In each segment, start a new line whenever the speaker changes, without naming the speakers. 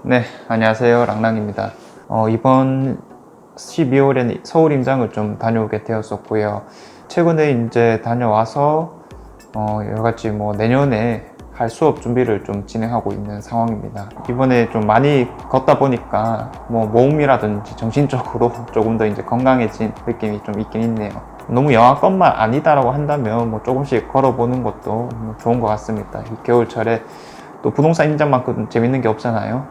네, 안녕하세요. 랑랑입니다. 이번 12월에는 서울 임장을 좀 다녀오게 되었었고요. 최근에 이제 다녀와서 여러 가지 내년에 할 수업 준비를 좀 진행하고 있는 상황입니다. 이번에 좀 많이 걷다 보니까 몸이라든지 정신적으로 조금 더 이제 건강해진 느낌이 좀 있긴 있네요. 너무 영하권만 아니다라고 한다면 조금씩 걸어보는 것도 좋은 것 같습니다. 이 겨울철에 또 부동산 임장만큼 재밌는 게 없잖아요.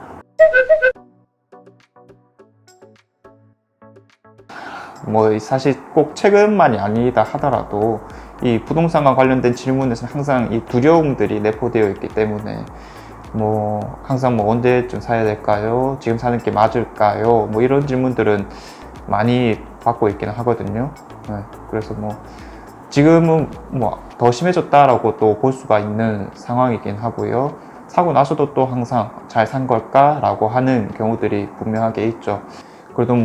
사실 꼭 최근만이 아니다 하더라도 이 부동산과 관련된 질문에서는 항상 이 두려움들이 내포되어 있기 때문에 항상 언제쯤 사야 될까요? 지금 사는 게 맞을까요? 이런 질문들은 많이 받고 있기는 하거든요. 네, 그래서 지금은 더 심해졌다라고 또 볼 수가 있는 상황이긴 하고요. 사고 나서도 또 항상 잘 산 걸까라고 하는 경우들이 분명하게 있죠. 그래도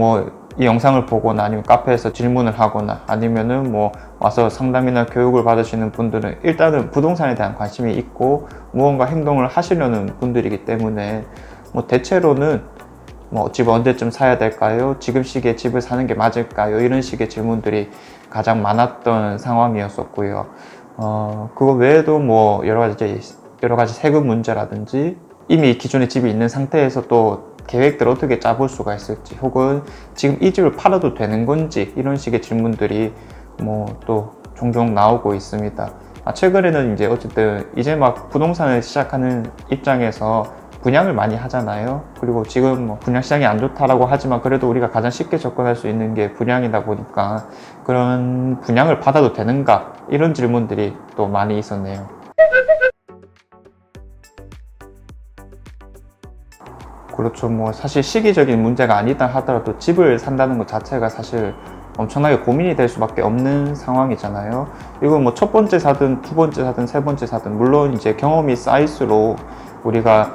이 영상을 보거나 아니면 카페에서 질문을 하거나 아니면은 와서 상담이나 교육을 받으시는 분들은 일단은 부동산에 대한 관심이 있고 무언가 행동을 하시려는 분들이기 때문에 대체로는 집 언제쯤 사야 될까요? 지금 시기에 집을 사는 게 맞을까요? 이런 식의 질문들이 가장 많았던 상황이었었고요. 그거 외에도 여러 가지 세금 문제라든지 이미 기존에 집이 있는 상태에서 또 계획들을 어떻게 짜볼 수가 있을지, 혹은 지금 이 집을 팔아도 되는 건지, 이런 식의 질문들이 또 종종 나오고 있습니다. 최근에는 어쨌든 이제 막 부동산을 시작하는 입장에서 분양을 많이 하잖아요. 그리고 지금 분양 시장이 안 좋다라고 하지만 그래도 우리가 가장 쉽게 접근할 수 있는 게 분양이다 보니까 그런 분양을 받아도 되는가, 이런 질문들이 또 많이 있었네요. 그렇죠. 사실 시기적인 문제가 아니다 하더라도 집을 산다는 것 자체가 사실 엄청나게 고민이 될 수밖에 없는 상황이잖아요. 이거 첫 번째 사든 두 번째 사든 세 번째 사든, 물론 이제 경험이 쌓일수록 우리가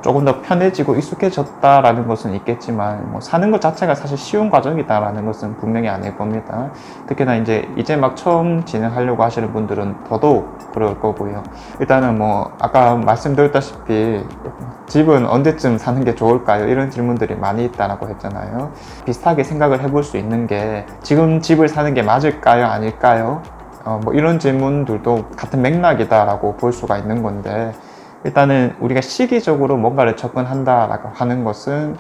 조금 더 편해지고 익숙해졌다라는 것은 있겠지만 사는 것 자체가 사실 쉬운 과정이다라는 것은 분명히 아닐 겁니다. 특히나 이제 막 처음 진행하려고 하시는 분들은 더더욱 그럴 거고요. 일단은 아까 말씀드렸다시피 집은 언제쯤 사는 게 좋을까요? 이런 질문들이 많이 있다라고 했잖아요. 비슷하게 생각을 해볼 수 있는 게 지금 집을 사는 게 맞을까요? 아닐까요? 이런 질문들도 같은 맥락이다라고 볼 수가 있는 건데, 일단은 우리가 시기적으로 뭔가를 접근한다라고 하는 것은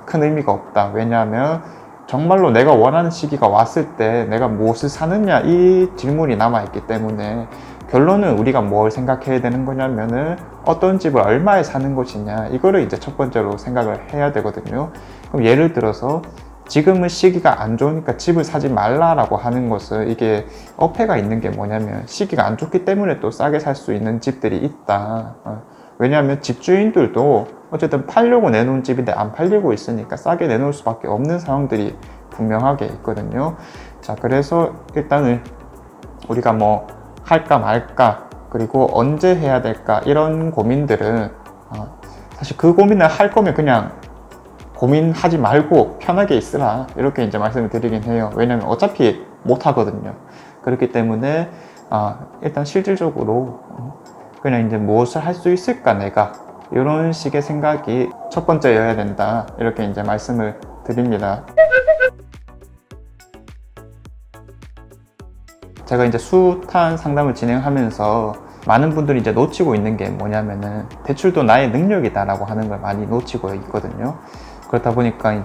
큰 의미가 없다. 왜냐하면 정말로 내가 원하는 시기가 왔을 때 내가 무엇을 사느냐, 이 질문이 남아있기 때문에 결론은 우리가 뭘 생각해야 되는 거냐면은 어떤 집을 얼마에 사는 것이냐, 이거를 이제 첫 번째로 생각을 해야 되거든요. 그럼 예를 들어서 지금은 시기가 안 좋으니까 집을 사지 말라라고 하는 것은 이게 어폐가 있는 게 뭐냐면 시기가 안 좋기 때문에 또 싸게 살 수 있는 집들이 있다. 왜냐하면 집주인들도 어쨌든 팔려고 내놓은 집인데 안 팔리고 있으니까 싸게 내놓을 수밖에 없는 상황들이 분명하게 있거든요. 자, 그래서 일단은 우리가 할까 말까, 그리고 언제 해야 될까, 이런 고민들은 사실 그 고민을 할 거면 그냥 고민하지 말고 편하게 있으라, 이렇게 이제 말씀을 드리긴 해요. 왜냐면 어차피 못 하거든요. 그렇기 때문에 일단 실질적으로 그냥 이제 무엇을 할 수 있을까 내가, 이런 식의 생각이 첫 번째여야 된다, 이렇게 이제 말씀을 드립니다. 제가 이제 숱한 상담을 진행하면서 많은 분들이 이제 놓치고 있는 게 뭐냐면은 대출도 나의 능력이다라고 하는 걸 많이 놓치고 있거든요. 그렇다 보니까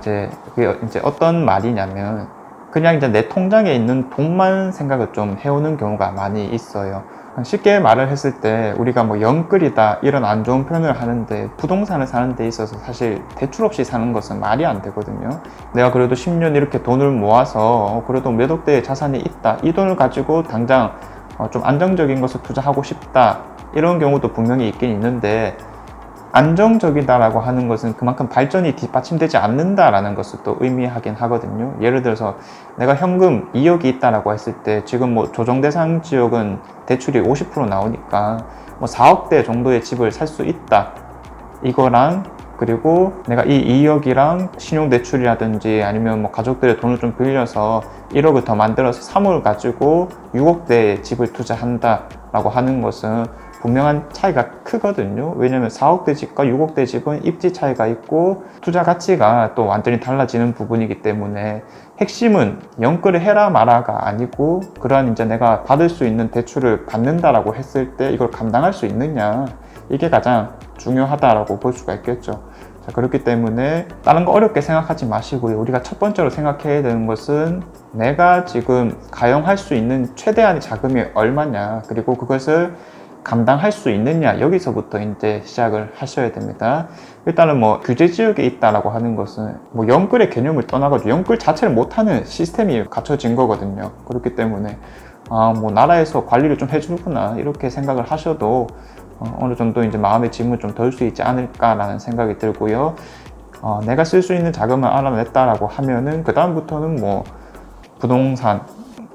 그게 어떤 말이냐면 그냥 이제 내 통장에 있는 돈만 생각을 좀 해오는 경우가 많이 있어요. 쉽게 말을 했을 때 우리가 영끌이다, 이런 안 좋은 표현을 하는데 부동산을 사는 데 있어서 사실 대출 없이 사는 것은 말이 안 되거든요. 내가 그래도 10년 이렇게 돈을 모아서 그래도 몇 억대의 자산이 있다, 이 돈을 가지고 당장 좀 안정적인 것을 투자하고 싶다, 이런 경우도 분명히 있긴 있는데, 안정적이다라고 하는 것은 그만큼 발전이 뒷받침되지 않는다라는 것을 또 의미하긴 하거든요. 예를 들어서 내가 현금 2억이 있다라고 했을 때 지금 조정대상 지역은 대출이 50% 나오니까 4억대 정도의 집을 살 수 있다, 이거랑 그리고 내가 이 2억이랑 신용대출이라든지 아니면 가족들의 돈을 좀 빌려서 1억을 더 만들어서 3억을 가지고 6억대의 집을 투자한다 라고 하는 것은 분명한 차이가 크거든요. 왜냐면 4억대 집과 6억대 집은 입지 차이가 있고 투자 가치가 또 완전히 달라지는 부분이기 때문에 핵심은 연끌을 해라 마라가 아니고 그러한 이제 내가 받을 수 있는 대출을 받는다라고 했을 때 이걸 감당할 수 있느냐, 이게 가장 중요하다라고 볼 수가 있겠죠. 자, 그렇기 때문에 다른 거 어렵게 생각하지 마시고요. 우리가 첫 번째로 생각해야 되는 것은 내가 지금 가용할 수 있는 최대한의 자금이 얼마냐, 그리고 그것을 감당할 수 있느냐, 여기서부터 이제 시작을 하셔야 됩니다. 일단은 뭐 규제 지역에 있다라고 하는 것은 뭐 연끌의 개념을 떠나가지고 연끌 자체를 못하는 시스템이 갖춰진 거거든요. 그렇기 때문에 뭐 나라에서 관리를 좀 해주구나 이렇게 생각을 하셔도 어느 정도 이제 마음의 짐을 좀 덜 수 있지 않을까라는 생각이 들고요. 내가 쓸 수 있는 자금을 알아냈다라고 하면은 그 다음부터는 뭐 부동산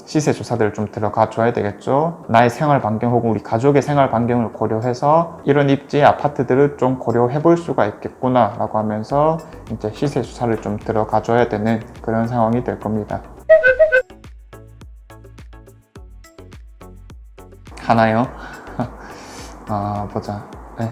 시세 조사들을 좀 들어가 줘야 되겠죠. 나의 생활 반경 혹은 우리 가족의 생활 반경을 고려해서 이런 입지의 아파트들을 좀 고려해 볼 수가 있겠구나 라고 하면서 이제 시세 조사를 좀 들어가 줘야 되는 그런 상황이 될 겁니다. 하나요? 보자. 네.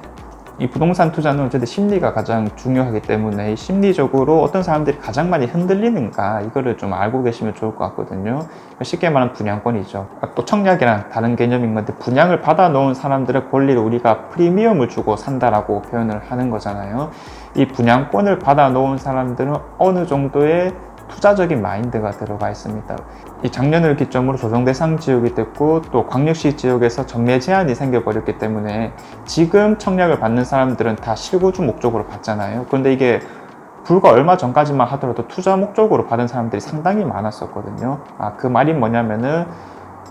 이 부동산 투자는 어쨌든 심리가 가장 중요하기 때문에 심리적으로 어떤 사람들이 가장 많이 흔들리는가, 이거를 좀 알고 계시면 좋을 것 같거든요. 쉽게 말하면 분양권이죠. 또 청약이랑 다른 개념인 건데, 분양을 받아 놓은 사람들의 권리를 우리가 프리미엄을 주고 산다라고 표현을 하는 거잖아요. 이 분양권을 받아 놓은 사람들은 어느 정도의 투자적인 마인드가 들어가 있습니다. 이 작년을 기점으로 조정대상 지역이 됐고 또 광역시 지역에서 정례 제한이 생겨버렸기 때문에 지금 청약을 받는 사람들은 다 실거주 목적으로 받잖아요. 그런데 이게 불과 얼마 전까지만 하더라도 투자 목적으로 받은 사람들이 상당히 많았었거든요. 그 말이 뭐냐면은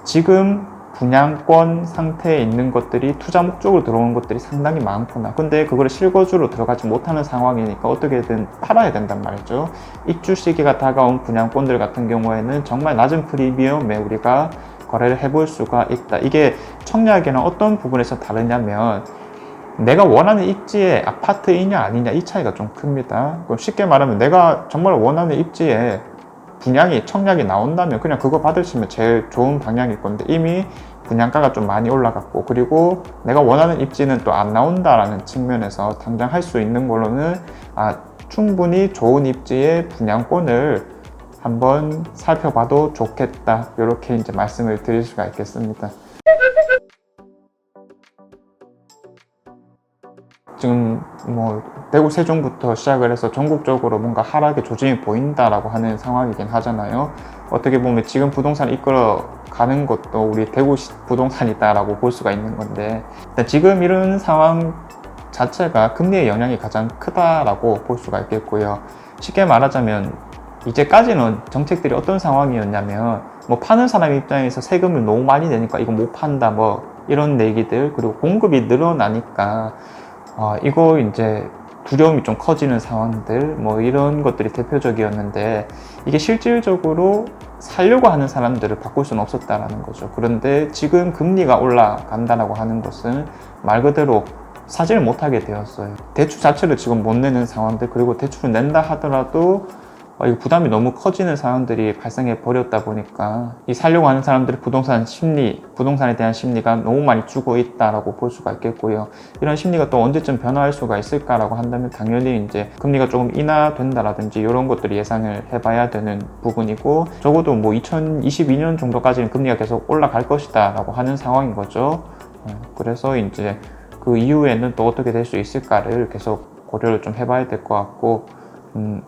지금 분양권 상태에 있는 것들이 투자 목적으로 들어오는 것들이 상당히 많구나. 근데 그걸 실거주로 들어가지 못하는 상황이니까 어떻게든 팔아야 된단 말이죠. 입주 시기가 다가온 분양권들 같은 경우에는 정말 낮은 프리미엄에 우리가 거래를 해볼 수가 있다. 이게 청약에는 어떤 부분에서 다르냐면 내가 원하는 입지의 아파트이냐 아니냐, 이 차이가 좀 큽니다. 쉽게 말하면 내가 정말 원하는 입지에 분양이 청약이 나온다면 그냥 그거 받으시면 제일 좋은 방향일 건데, 이미 분양가가 좀 많이 올라갔고 그리고 내가 원하는 입지는 또 안 나온다라는 측면에서 당장 할 수 있는 걸로는 충분히 좋은 입지의 분양권을 한번 살펴봐도 좋겠다, 이렇게 이제 말씀을 드릴 수가 있겠습니다. 지금 뭐 대구 세종부터 시작을 해서 전국적으로 뭔가 하락의 조짐이 보인다라고 하는 상황이긴 하잖아요. 어떻게 보면 지금 부동산을 이끌어 가는 것도 우리 대구 부동산이다라고 볼 수가 있는 건데, 지금 이런 상황 자체가 금리의 영향이 가장 크다라고 볼 수가 있겠고요. 쉽게 말하자면 이제까지는 정책들이 어떤 상황이었냐면 뭐 파는 사람 입장에서 세금을 너무 많이 내니까 이거 못 판다 뭐 이런 얘기들, 그리고 공급이 늘어나니까 이거 이제 두려움이 좀 커지는 상황들, 뭐 이런 것들이 대표적이었는데, 이게 실질적으로 살려고 하는 사람들을 바꿀 수는 없었다라는 거죠. 그런데 지금 금리가 올라간다라고 하는 것은 말 그대로 사지를 못하게 되었어요. 대출 자체를 지금 못 내는 상황들, 그리고 대출을 낸다 하더라도 이 부담이 너무 커지는 상황들이 발생해 버렸다 보니까 이 살려고 하는 사람들의 부동산에 대한 심리가 너무 많이 죽어 있다라고 볼 수가 있겠고요. 이런 심리가 또 언제쯤 변화할 수가 있을까라고 한다면 당연히 이제 금리가 조금 인하된다라든지 이런 것들이 예상을 해봐야 되는 부분이고, 적어도 뭐 2022년 정도까지는 금리가 계속 올라갈 것이다라고 하는 상황인 거죠. 그래서 이제 그 이후에는 또 어떻게 될 수 있을까를 계속 고려를 좀 해봐야 될 것 같고,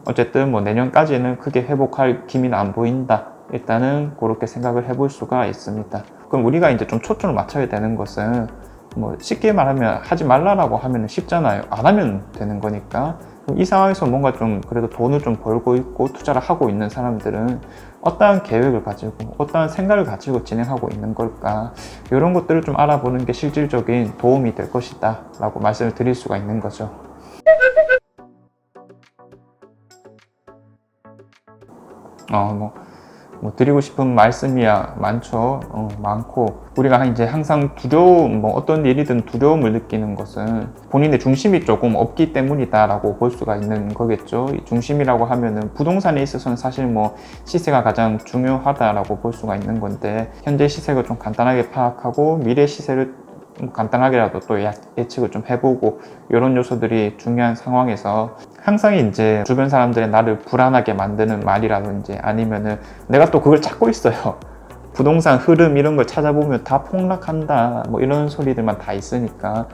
어쨌든 뭐 내년까지는 크게 회복할 기미는 안 보인다. 일단은 그렇게 생각을 해볼 수가 있습니다. 그럼 우리가 이제 좀 초점을 맞춰야 되는 것은 뭐 쉽게 말하면 하지 말라라고 하면 쉽잖아요. 안 하면 되는 거니까. 이 상황에서 뭔가 좀 그래도 돈을 좀 벌고 있고 투자를 하고 있는 사람들은 어떠한 계획을 가지고 어떠한 생각을 가지고 진행하고 있는 걸까, 이런 것들을 좀 알아보는 게 실질적인 도움이 될 것이다 라고 말씀을 드릴 수가 있는 거죠. 뭐 드리고 싶은 말씀이야 많죠. 많고, 우리가 이제 항상 두려움, 뭐 어떤 일이든 두려움을 느끼는 것은 본인의 중심이 조금 없기 때문이다라고 볼 수가 있는 거겠죠. 이 중심이라고 하면은 부동산에 있어서는 사실 뭐 시세가 가장 중요하다라고 볼 수가 있는 건데, 현재 시세를 좀 간단하게 파악하고 미래 시세를 간단하게라도 또 예측을 좀 해보고 이런 요소들이 중요한 상황에서 항상 이제 주변 사람들이 나를 불안하게 만드는 말이라든지 아니면은 내가 또 그걸 찾고 있어요. 부동산 흐름 이런 걸 찾아보면 다 폭락한다 뭐 이런 소리들만 다 있으니까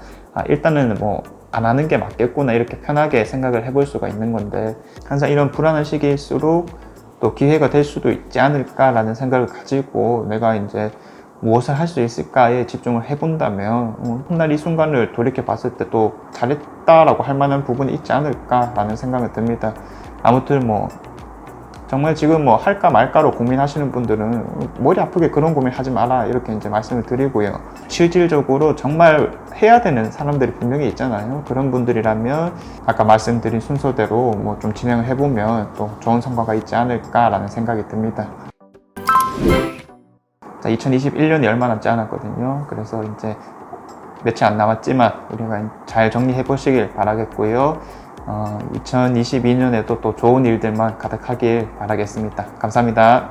일단은 뭐 안 하는 게 맞겠구나 이렇게 편하게 생각을 해볼 수가 있는 건데 항상 이런 불안한 시기일수록 또 기회가 될 수도 있지 않을까라는 생각을 가지고 내가 이제 무엇을 할 수 있을까에 집중을 해본다면 훗날 이 순간을 돌이켜 봤을 때 또 잘했다라고 할 만한 부분이 있지 않을까라는 생각이 듭니다. 아무튼 뭐 정말 지금 뭐 할까 말까로 고민하시는 분들은 머리 아프게 그런 고민 하지 마라 이렇게 이제 말씀을 드리고요. 실질적으로 정말 해야 되는 사람들이 분명히 있잖아요. 그런 분들이라면 아까 말씀드린 순서대로 뭐 좀 진행을 해보면 또 좋은 성과가 있지 않을까라는 생각이 듭니다. 자, 2021년이 얼마 남지 않았거든요. 그래서 이제 며칠 안 남았지만 우리가 잘 정리해 보시길 바라겠고요. 2022년에도 또 좋은 일들만 가득하길 바라겠습니다. 감사합니다.